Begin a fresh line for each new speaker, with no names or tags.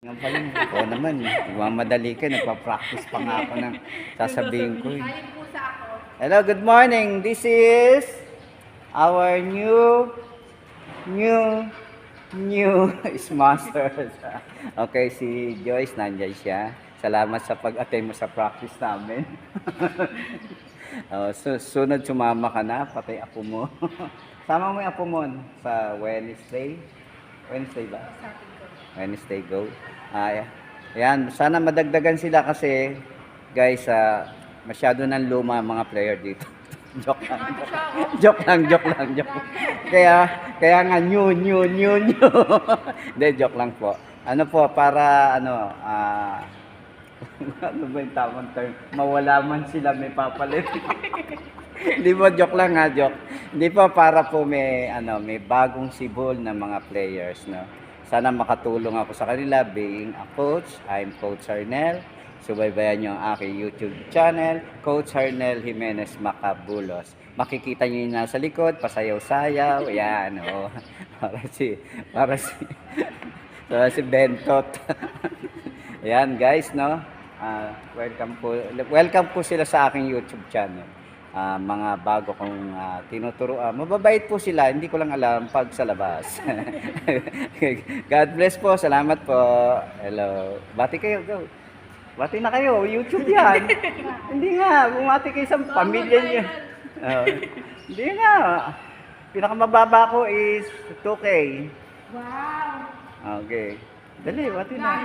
Nga pala, oo naman, nagmamadali ka, nagpa-practice pa nga ako ng sasabihin ko.
Kain pusa ako.
Hello, good morning. This is our new sponsor. Okay, si Joyce, nandiyan siya. Salamat sa pag-attend mo sa practice namin. Sunod sumama ka na, pati apo mo. Sama mo yung apo mo sa Wednesday. Wednesday ba? Wednesday go. Yan, sana madagdagan sila kasi guys, masyado nang luma ang mga player dito. Joke lang. Joke lang. Kaya nga new. Hindi, joke lang po. Ano po, para ano ba yung tamang term? Mawala man sila, may papalit. Hindi po, joke lang ha, joke. Hindi po, para po may bagong sibol na mga players, no? Sana makatulong ako sa kanila being a coach. I'm Coach Arnel. Subaybayan nyo ang aking YouTube channel, Coach Arnel Jimenez Macabulos. Makikita nyo yung nasa likod, pasayaw-sayaw. Yan, oh. Para si Bentot. Yan guys, no? Welcome po sila sa aking YouTube channel. Mga bago kong tinuturuan. Mababait po sila, hindi ko lang alam pag sa labas. God bless po, salamat po. Hello. Bati kayo, go. Bati na kayo, YouTube yan. Hindi nga, bumati kayo sa pamilya niyo. Hindi nga. Pinakamababa ko is 2K.
Wow!
Okay. Dali, bati na.